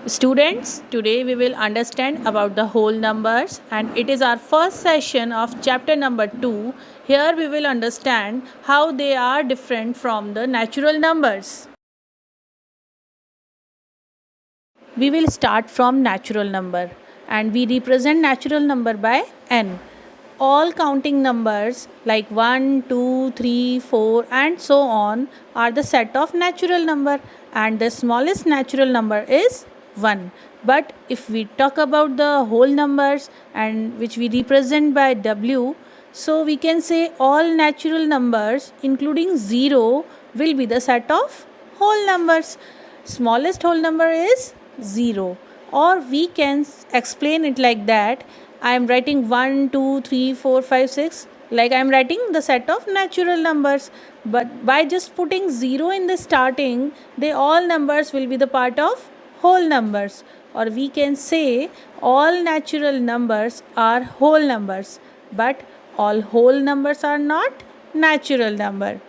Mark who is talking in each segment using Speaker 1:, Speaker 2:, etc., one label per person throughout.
Speaker 1: Students, today we will understand about the whole numbers and it is our first session of chapter number 2. Here we will understand how they are different from the natural numbers. We will start from natural number and we represent natural number by n. All counting numbers like 1, 2, 3, 4 and so on are the set of natural number and the smallest natural number is 1. But if we talk about the whole numbers and which we represent by w, so we can say all natural numbers including 0 will be the set of whole numbers. Smallest whole number is 0, or we can explain it like that. I am writing 1, 2, 3, 4, 5, 6 like I am writing the set of natural numbers, but by just putting 0 in the starting, they all numbers will be the part of whole numbers, or we can say all natural numbers are whole numbers, but all whole numbers are not natural number.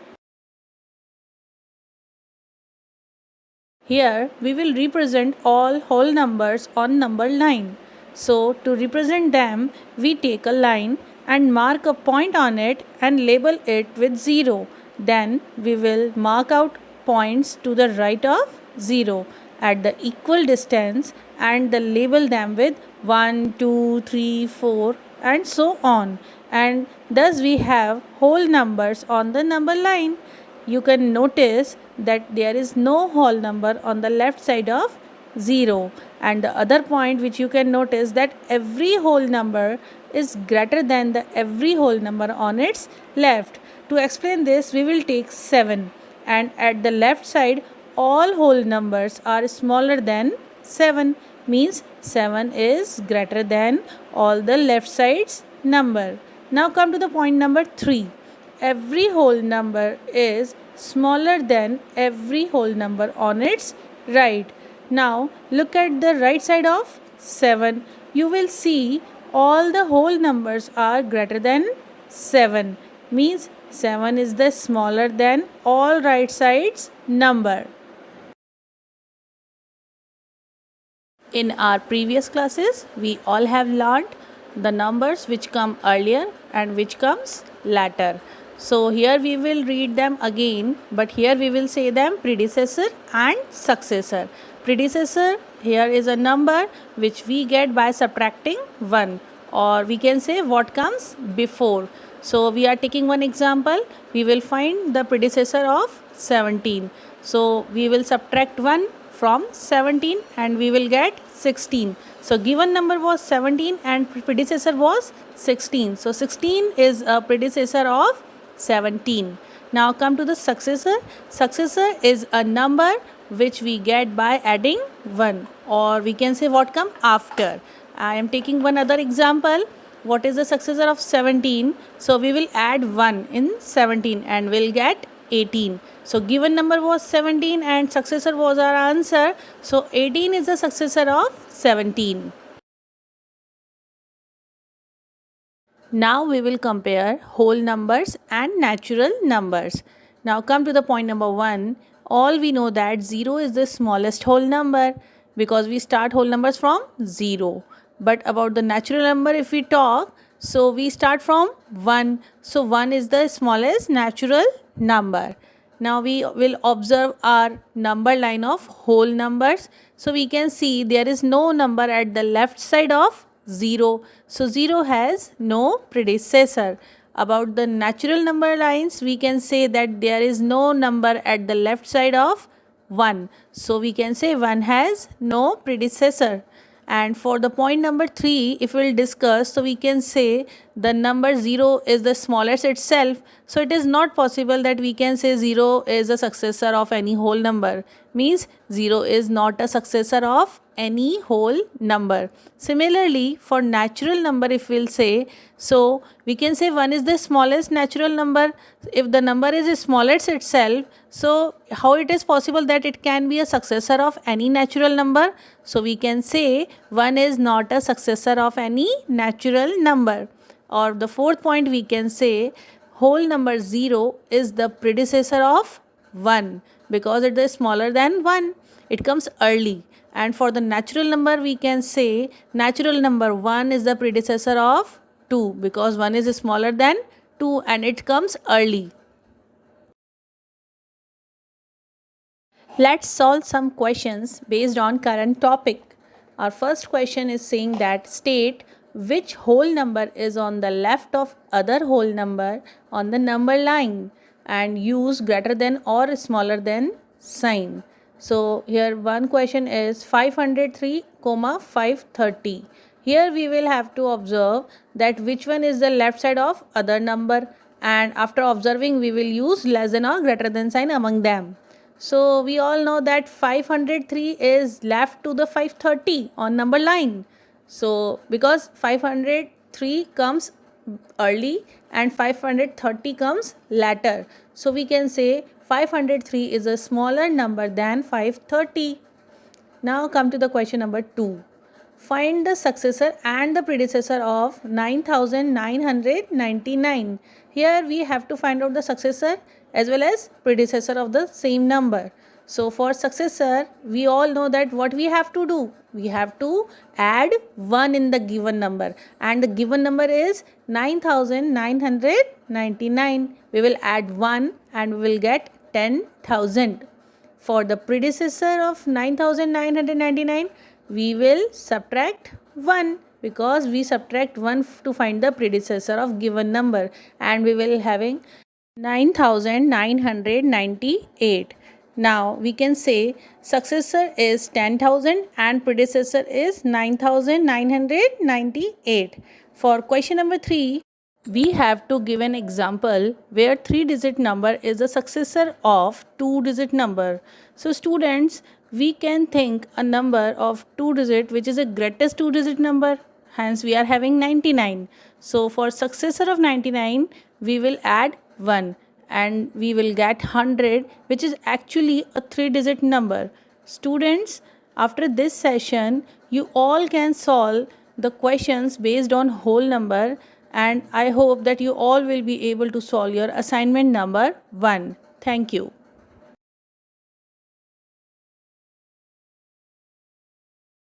Speaker 1: Here we will represent all whole numbers on number line. So to represent them, we take a line and mark a point on it and label it with 0. Then we will mark out points to the right of 0 at the equal distance and the label them with 1, 2, 3, 4 and so on. And thus we have whole numbers on the number line. You can notice that there is no whole number on the left side of 0, and the other point which you can notice that every whole number is greater than the every whole number on its left. To explain this, we will take 7, and at the left side all whole numbers are smaller than 7, means 7 is greater than all the left side's number. Now come to the point number 3. Every whole number is smaller than every whole number on its right. Now look at the right side of 7. You will see all the whole numbers are greater than 7. Means 7 is the smaller than all right sides number. In our previous classes, we all have learned the numbers which come earlier and which comes later. So here we will read them again, but here we will say them predecessor and successor. Predecessor, here is a number which we get by subtracting 1, or we can say what comes before. So we are taking one example. We will find the predecessor of 17. So we will subtract 1 from 17 and we will get 16. So given number was 17 and predecessor was 16. So 16 is a predecessor of 17. Now come to the successor. Successor is a number which we get by adding 1, or we can say what come after. I am taking one other example. What is the successor of 17? So we will add 1 in 17 and we'll get 18. So given number was 17 and successor was our answer. So 18 is the successor of 17. Now we will compare whole numbers and natural numbers. Now come to the point number 1. All we know that 0 is the smallest whole number because we start whole numbers from 0. But about the natural number if we talk, so we start from 1. So 1 is the smallest natural number. Now we will observe our number line of whole numbers. So we can see there is no number at the left side of 0. So 0 has no predecessor. About the natural number lines, we can say that there is no number at the left side of 1. So we can say 1 has no predecessor. And for the point number 3, if we will discuss, so we can say the number 0 is the smallest itself. So it is not possible that we can say 0 is a successor of any whole number. Means 0 is not a successor of any whole number. Similarly, for natural number if we'll say, so we can say 1 is the smallest natural number. If the number is smallest itself, so how it is possible that it can be a successor of any natural number? So we can say 1 is not a successor of any natural number. Or the fourth point we can say whole number 0 is the predecessor of 1 because it is smaller than 1. it comes early. And for the natural number, we can say natural number 1 is the predecessor of 2 because 1 is smaller than 2 and it comes early. Let's solve some questions based on current topic. Our first question is saying that state which whole number is on the left of other whole number on the number line and use greater than or smaller than sign. So here one question is 503, 530. Here we will have to observe that which one is the left side of other number, and after observing we will use less than or greater than sign among them. So we all know that 503 is left to the 530 on number line. So because 503 comes early and 530 comes later, so we can say 503 is a smaller number than 530. Now come to the question number 2. Find the successor and the predecessor of 9999. Here we have to find out the successor as well as predecessor of the same number. So for successor, we all know that what we have to do. We have to add 1 in the given number, and the given number is 9999. We will add 1 and we will get 10,000. For the predecessor of 9999, we will subtract 1 because we subtract 1 to find the predecessor of given number, and we will having 9998. Now we can say successor is 10,000 and predecessor is 9998. For question number 3, we have to give an example where 3-digit number is a successor of 2-digit number. So students, we can think a number of 2-digit which is a greatest 2-digit number. Hence we are having 99. So for successor of 99, we will add 1 and we will get 100, which is actually a 3-digit number. Students, after this session, you all can solve the questions based on whole number, and I hope that you all will be able to solve your assignment number 1. Thank you.